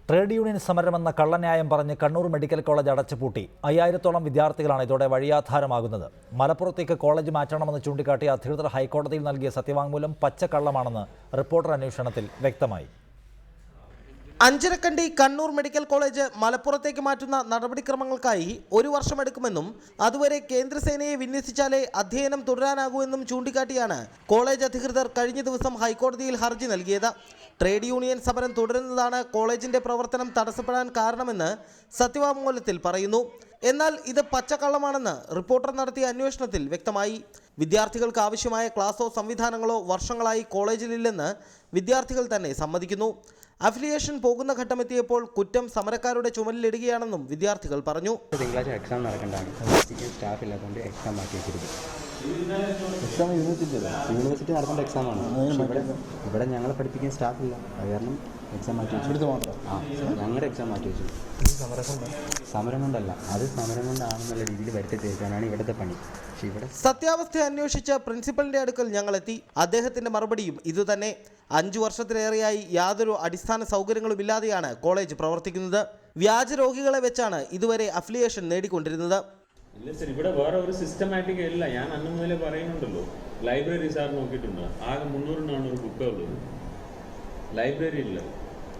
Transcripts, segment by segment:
Trade union സമരമെന്ന കള്ളന്യായം പറഞ്ഞ് Kannur medical college അടച്ചുപൂട്ടി 5000-ഓളം വിദ്യാർത്ഥികളാണ് ഇതോടെ വഴിയാധാരമാകുന്നത്. മലപ്പുറത്തേക്ക് കോളേജ് മാറ്റണമെന്ന് ചൂണ്ടിക്കാട്ടി അധികൃതർ ഹൈക്കോടതിയിൽ നൽകിയ സത്യവാങ്മൂലം പച്ചക്കള്ളമാണെന്ന് റിപ്പോർട്ടർ അന്വേഷണത്തിൽ വ്യക്തമായി. അഞ്ചരക്കണ്ടി കണ്ണൂർ മെഡിക്കൽ കോളേജ് മലപ്പുറത്തേക്ക് മാറ്റുന്ന നടപടിക്രമങ്ങൾക്കായി 1 വർഷമെടുക്കുമെന്നും അതുവരെ കേന്ദ്രസേനയെ വിന്യസിച്ചാലേ അധ്യയനം തുടരാനാകൂ എന്നും ചൂണ്ടിക്കാട്ടിയാണ് കോളേജ് അധികൃതർ കഴിഞ്ഞ ദിവസം ഹൈക്കോടതിയിൽ ഹർജി നൽകിയത്. ട്രേഡ് യൂണിയൻ സമരം തുടരുന്നതാണ് കോളേജിന്റെ പ്രവർത്തനം തടസ്സപ്പെടാൻ കാരണമെന്ന് സത്യവാങ്മൂലത്തിൽ പറയുന്നു. എന്നാൽ ഇത് പച്ചക്കള്ളമാണെന്ന് റിപ്പോർട്ടർ നടത്തിയ അന്വേഷണത്തിൽ വ്യക്തമായി. വിദ്യാർത്ഥികൾക്ക് ആവശ്യമായ ക്ലാസോ സംവിധാനങ്ങളോ വർഷങ്ങളായി കോളേജിലില്ലെന്ന് വിദ്യാർത്ഥികൾ തന്നെ സമ്മതിക്കുന്നു. അഫിലിയേഷൻ പോകുന്ന ഘട്ടമെത്തിയപ്പോൾ കുറ്റം സമരക്കാരുടെ ചുമലിലിടുകയാണെന്നും വിദ്യാർത്ഥികൾ പറഞ്ഞു. തിങ്കളാഴ്ച എക്സാം നടക്കേണ്ടതാണ്. സ്റ്റാഫ് ഇല്ലാത്തതുകൊണ്ട് എക്സാം മാറ്റി വെച്ചിരിക്കും. എക്സാം യൂണിവേഴ്സിറ്റി നടത്തേണ്ട എക്സാമാണ്. ഇവിടെ ഞങ്ങളെ പഠിപ്പിക്കാൻ സ്റ്റാഫില്ല. അത് കാരണം എക്സാം മാറ്റി വെച്ചു. ഞങ്ങളുടെ എക്സാം മാറ്റി വെച്ചു. സമരം കൊണ്ടല്ല, അത് സമരം കൊണ്ടാണെന്നുള്ള രീതിയിൽ വരുത്തി തീർക്കാനാണ് ഇവിടുത്തെ പണി. പക്ഷേ ഇവിടെ സത്യാവസ്ഥ അന്വേഷിച്ച പ്രിൻസിപ്പലിന്റെ അടുക്കൽ ഞങ്ങളെത്തി. അദ്ദേഹത്തിന്റെ മറുപടിയും ഇതുതന്നെ. 5 വർഷത്തിലേറെയായി യാതൊരു അടിസ്ഥാന സൗകര്യങ്ങളും ഇല്ലാതെയാണ് കോളേജ് പ്രവർത്തിക്കുന്നത്. വ്യാജ രോഗികളെ വെച്ചാണ് ഇതുവരെ അഫിലിയേഷൻ നേടിക്കൊണ്ടിരുന്നത്. ഇല്ല സർ, ഇവിടെ വേറെ ഒരു സിസ്റ്റമാറ്റിക് ഇല്ല. ഞാൻ അന്ന് മുതലേ പറയുന്നുണ്ടല്ലോ, ലൈബ്രറി സാർ നോക്കിയിട്ടുണ്ട്, ആകെ 300-400 ബുക്കേ ഉള്ളത്. ലൈബ്രറി ഇല്ല,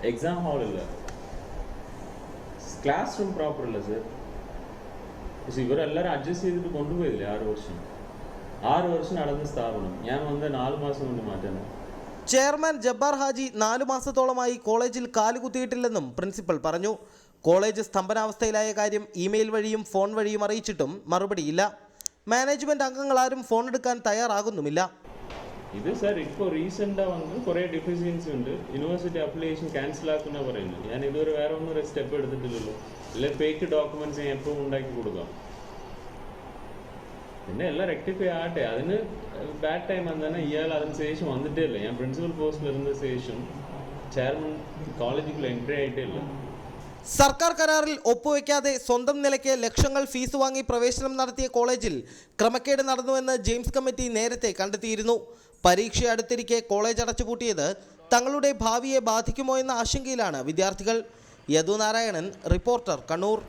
എക്സാം ഹാൾ ഇല്ല, ക്ലാസ് റൂം പ്രോപ്പർ ഇല്ല സർ. പക്ഷെ ഇവരെല്ലാവരും അഡ്ജസ്റ്റ് ചെയ്തിട്ട് കൊണ്ടുപോയില്ലേ 6 വർഷം നടന്ന സ്ഥാപനം. ഞാൻ വന്ന് 4 മാസം കൊണ്ട് മാറ്റാൻ. ചെയർമാൻ ജബ്ബാർ ഹാജി 4 മാസത്തോളമായി കോളേജിൽ കാലുകുത്തിയിട്ടില്ലെന്നും പ്രിൻസിപ്പൽ പറഞ്ഞു. കോളേജ് സ്തംഭനാവസ്ഥയിലായ കാര്യം ഇമെയിൽ വഴിയും ഫോൺ വഴിയും അറിയിച്ചിട്ടും മറുപടിയില്ല. മാനേജ്മെന്റ് അംഗങ്ങൾ ആരും ഫോൺ എടുക്കാൻ തയ്യാറാകുന്നുമില്ല. ഇത് സർ ഇപ്പോൾ റീസെൻ്റാണ് വന്ന് കുറേ ഡെഫിഷ്യൻസി ഉണ്ട്. യൂണിവേഴ്സിറ്റി അപ്ലിക്കേഷൻ ക്യാൻസൽ ആക്കുന്ന പറയുന്നത്. ഞാൻ ഇതുവരെ വേറെ ഒന്നും സ്റ്റെപ്പ് എടുത്തിട്ടില്ലല്ലോ. അല്ലെങ്കിൽ ഫേക്ക് ഡോക്യുമെന്റ്സ് ഞാൻ എപ്പോഴും ഉണ്ടാക്കി കൊടുക്കാം. പിന്നെ എല്ലാം റെക്ടിഫൈ ആകട്ടെ. അതിന് ബാഡ് ടൈം എന്താണ്, ഇയാൾ അതിന് ശേഷം വന്നിട്ടേ ഇല്ല. ഞാൻ പ്രിൻസിപ്പൽ പോസ്റ്റിൽ ഇരുന്ന ശേഷം ചെയർമാൻ കോളേജിൽ എൻട്രി ആയിട്ടേ ഇല്ല. സർക്കാർ കരാറിൽ ഒപ്പുവെക്കാതെ സ്വന്തം നിലയ്ക്ക് ലക്ഷങ്ങൾ ഫീസ് വാങ്ങി പ്രവേശനം നടത്തിയ കോളേജിൽ ക്രമക്കേട് നടന്നുവെന്ന് ജെയിംസ് കമ്മിറ്റി നേരത്തെ കണ്ടെത്തിയിരുന്നു. പരീക്ഷ അടുത്തിരിക്കെ കോളേജ് അടച്ചുപൂട്ടിയത് തങ്ങളുടെ ഭാവിയെ ബാധിക്കുമോ എന്ന ആശങ്കയിലാണ് വിദ്യാർത്ഥികൾ. യദു നാരായണൻ, റിപ്പോർട്ടർ, കണ്ണൂർ.